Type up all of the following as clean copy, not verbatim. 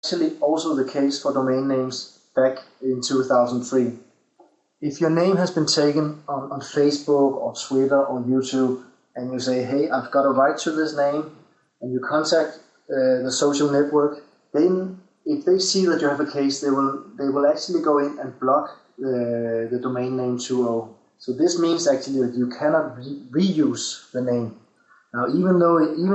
Actually also the case for domain names back in 2003. If your name has been taken on Facebook or Twitter or YouTube, and you say, hey, I've got a right to this name, and you contact the social network, then if they see that you have a case, they will actually go in and block the domain name 2.0. So this means actually that you cannot reuse the name. Now, even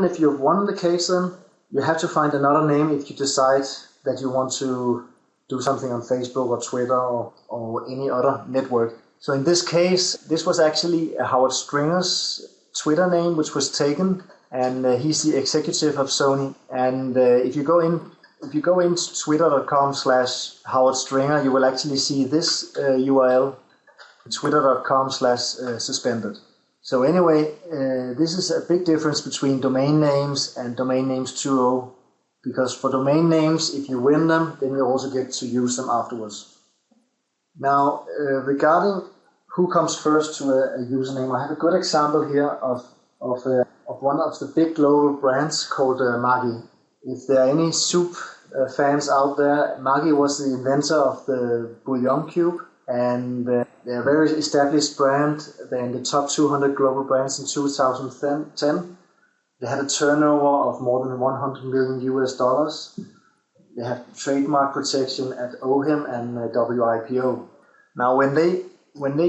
if you've won the case, then you have to find another name if you decide that you want to do something on Facebook or Twitter or any other network. So in this case, this was actually Howard Stringer's Twitter name, which was taken, and he's the executive of Sony. And if you go into twitter.com/Howard Stringer, you will actually see this URL, twitter.com/suspended. So anyway, this is a big difference between domain names and domain names 2.0, because for domain names, if you win them, then you also get to use them afterwards. Now, regarding who comes first to a username, I have a good example here of one of the big global brands called Maggi. If there are any soup fans out there, Maggi was the inventor of the bouillon cube, and they're a very established brand. They're in the top 200 global brands in 2010. They had a turnover of more than $100 million. They have trademark protection at OHIM and WIPO. Now, when they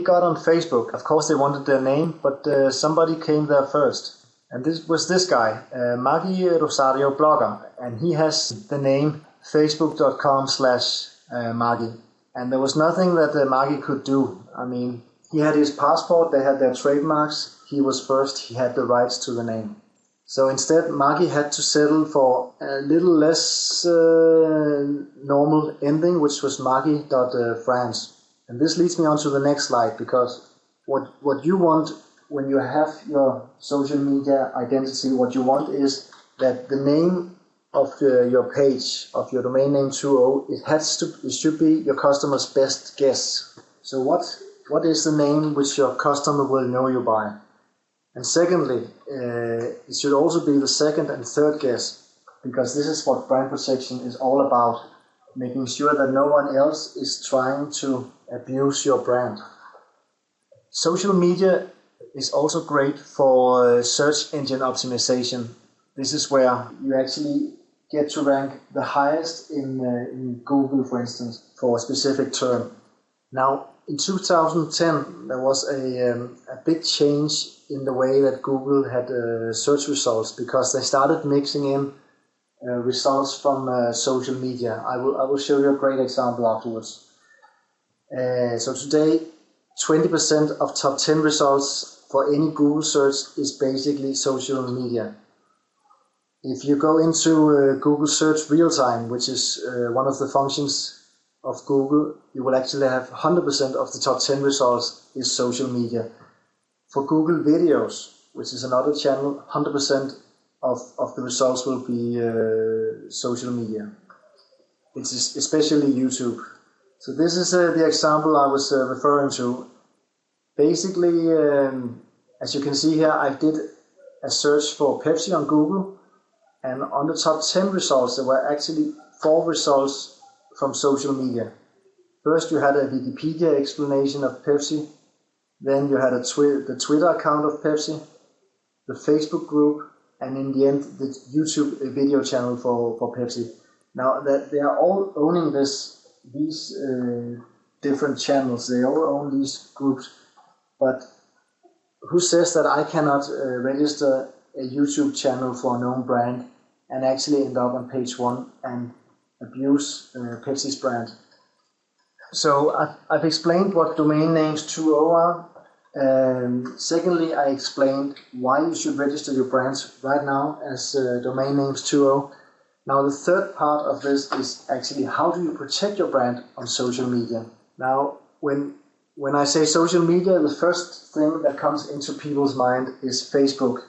got on Facebook, of course they wanted their name, but somebody came there first. And this was this guy, Maggi Rosario Blogger, and he has the name facebook.com/Maggi. And there was nothing that Maggi could do. I mean, he had his passport, they had their trademarks, he was first, he had the rights to the name. So instead, Maggi had to settle for a little less normal ending, which was Maggi.France. And this leads me on to the next slide, because what you want when you have your social media identity, what you want is that the name of your page, of your domain name 2.0, it should be your customer's best guess. So what is the name which your customer will know you by? And secondly, it should also be the second and third guess, because this is what brand protection is all about, making sure that no one else is trying to abuse your brand. Social media is also great for search engine optimization. This is where you actually get to rank the highest in Google, for instance, for a specific term. Now, in 2010, there was a big change in the way that Google had search results, because they started mixing in results from social media. I will show you a great example afterwards. So today, 20% of top 10 results for any Google search is basically social media. If you go into Google Search Real Time, which is one of the functions of Google, you will actually have 100% of the top 10 results is social media. For Google Videos, which is another channel, 100% of the results will be social media. It's especially YouTube. So this is the example I was referring to. Basically, as you can see here, I did a search for Pepsi on Google, and on the top 10 results, there were actually 4 results from social media. First, you had a Wikipedia explanation of Pepsi. Then you had the Twitter account of Pepsi, the Facebook group, and in the end, the YouTube video channel for Pepsi. Now, that they are all owning these different channels. They all own these groups. But who says that I cannot register a YouTube channel for a known brand and actually end up on page 1 and abuse Pepsi's brand? So I've explained what domain names 2.0 are. Secondly, I explained why you should register your brands right now as domain names 2.0. Now the third part of this is actually how do you protect your brand on social media. Now when I say social media, the first thing that comes into people's mind is Facebook.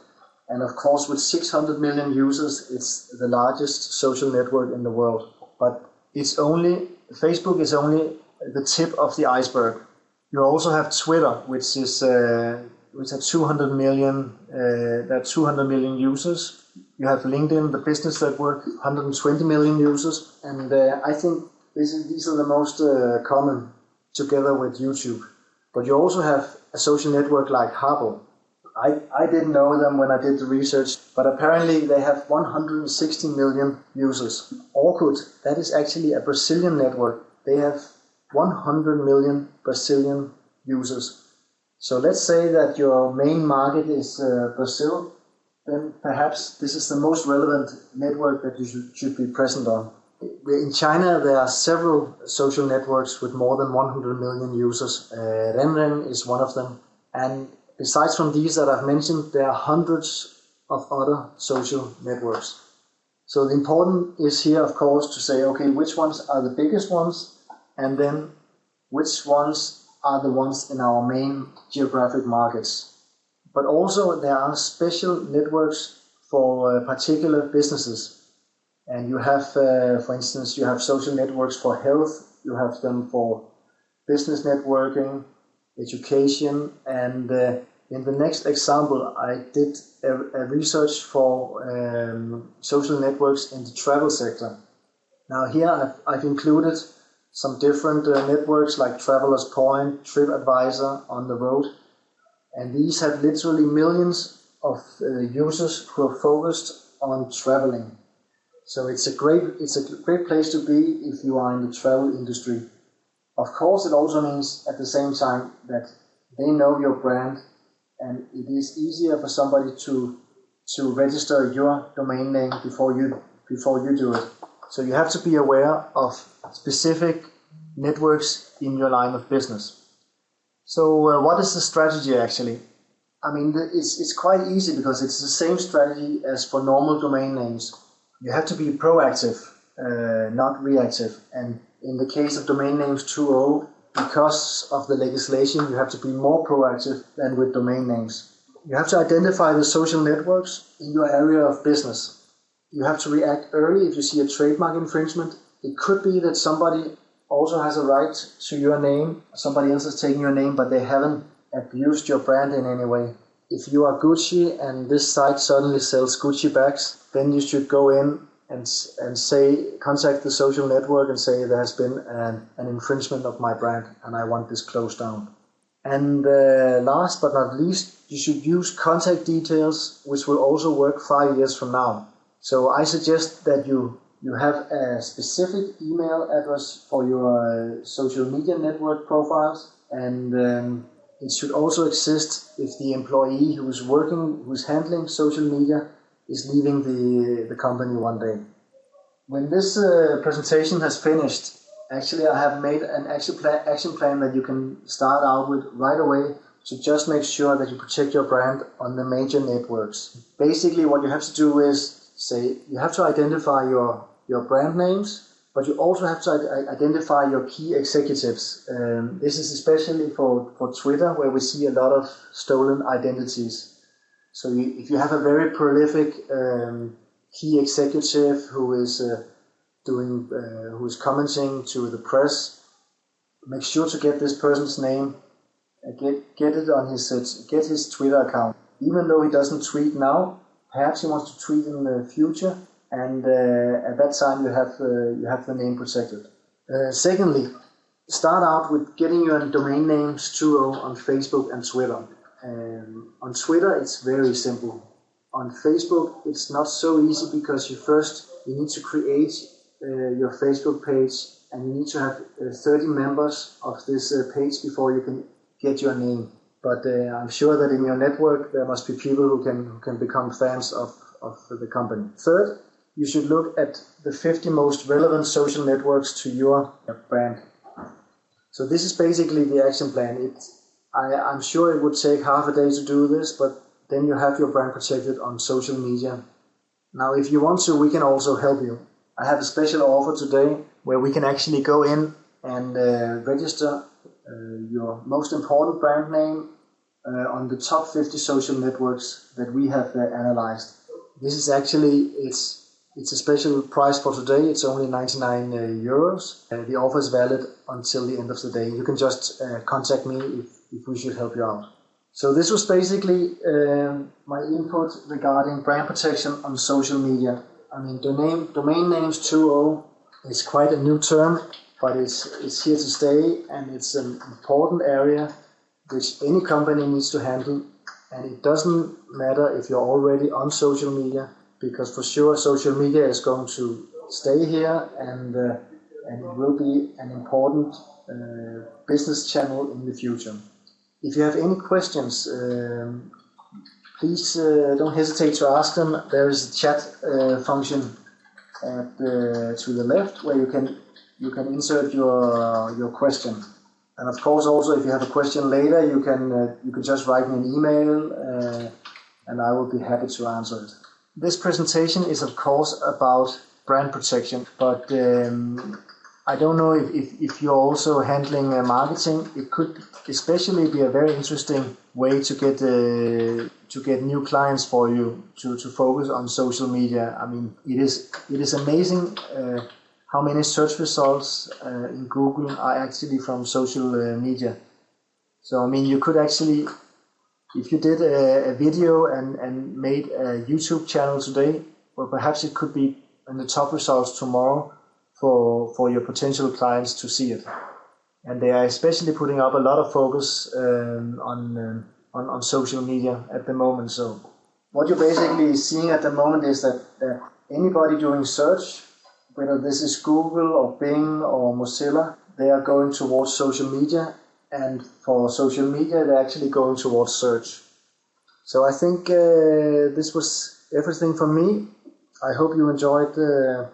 And of course, with 600 million users, it's the largest social network in the world. But Facebook is only the tip of the iceberg. You also have Twitter, which has 200 million. There are 200 million users, You have LinkedIn, the business network, 120 million users, and I think these are the most common, together with YouTube. But you also have a social network like Habbo. I didn't know them when I did the research, but apparently they have 160 million users. Orkut, that is actually a Brazilian network. They have 100 million Brazilian users. So let's say that your main market is Brazil, then perhaps this is the most relevant network that you should be present on. In China, there are several social networks with more than 100 million users. Renren is one of them. And besides from these that I've mentioned, there are hundreds of other social networks. So the important is here, of course, to say, okay, which ones are the biggest ones, and then which ones are the ones in our main geographic markets. But also there are special networks for particular businesses. And you have, for instance, you have social networks for health, you have them for business networking, education, and in the next example I did a research for social networks in the travel sector. Now here I've included some different networks like Travelers Point, TripAdvisor, On the Road, and these have literally millions of users who are focused on traveling. So it's a great place to be if you are in the travel industry. Of course, it also means at the same time that they know your brand, and it is easier for somebody to register your domain name before you do it. So you have to be aware of specific networks in your line of business. So what is the strategy actually? I mean, it's quite easy because it's the same strategy as for normal domain names. You have to be proactive, not reactive. And in the case of domain names 2.0, because of the legislation, you have to be more proactive than with domain names. You have to identify the social networks in your area of business. You have to react early if you see a trademark infringement. It could be that somebody also has a right to your name, somebody else has taken your name, but they haven't abused your brand in any way. If you are Gucci and this site suddenly sells Gucci bags, then you should go in and contact the social network and say there has been an infringement of my brand and I want this closed down. And last but not least, you should use contact details, which will also work 5 years from now. So I suggest that you have a specific email address for your social media network profiles, and it should also exist if the employee who's handling social media is leaving the company one day. When this presentation has finished, actually I have made an action plan that you can start out with right away to just make sure that you protect your brand on the major networks. Basically what you have to do is say you have to identify your brand names, but you also have to identify your key executives. This is especially for Twitter, where we see a lot of stolen identities. So if you have a very prolific key executive who is commenting to the press, make sure to get this person's name, get it on get his Twitter account. Even though he doesn't tweet now, perhaps he wants to tweet in the future, and at that time you have the name protected. Secondly, start out with getting your domain names 2.0 on Facebook and Twitter. On Twitter it's very simple. On Facebook it's not so easy because you need to create your Facebook page, and you need to have 30 members of this page before you can get your name. But I'm sure that in your network there must be people who can become fans of the company. Third, you should look at the 50 most relevant social networks to your brand. So this is basically the action plan. I'm sure it would take half a day to do this, but then you have your brand protected on social media. Now, if you want to, we can also help you. I have a special offer today where we can actually go in and register your most important brand name on the top 50 social networks that we have analyzed. This is actually, it's a special price for today. It's only 99 euros. The offer is valid until the end of the day. You can just contact me if we should help you out. So this was basically my input regarding brand protection on social media. I mean, domain names 2.0 is quite a new term, but it's here to stay, and it's an important area which any company needs to handle. And it doesn't matter if you're already on social media, because for sure social media is going to stay here, and it will be an important business channel in the future. If you have any questions, please don't hesitate to ask them. There is a chat function to the left where you can insert your question. And of course, also if you have a question later, you can just write me an email, and I will be happy to answer it. This presentation is of course about brand protection, but I don't know if you're also handling marketing. It could especially be a very interesting way to get new clients for you to focus on social media. I mean, it is amazing how many search results in Google are actually from social media. So I mean, you could actually, if you did a video and made a YouTube channel today, well, perhaps it could be in the top results tomorrow for your potential clients to see it. And they are especially putting up a lot of focus on social media at the moment. So what you're basically seeing at the moment is that anybody doing search, whether this is Google or Bing or Mozilla, they are going towards social media, and for social media they're actually going towards search. So I think this was everything from me. I hope you enjoyed the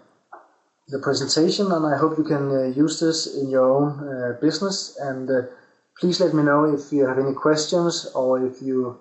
presentation, and I hope you can use this in your own business. And please let me know if you have any questions, or if you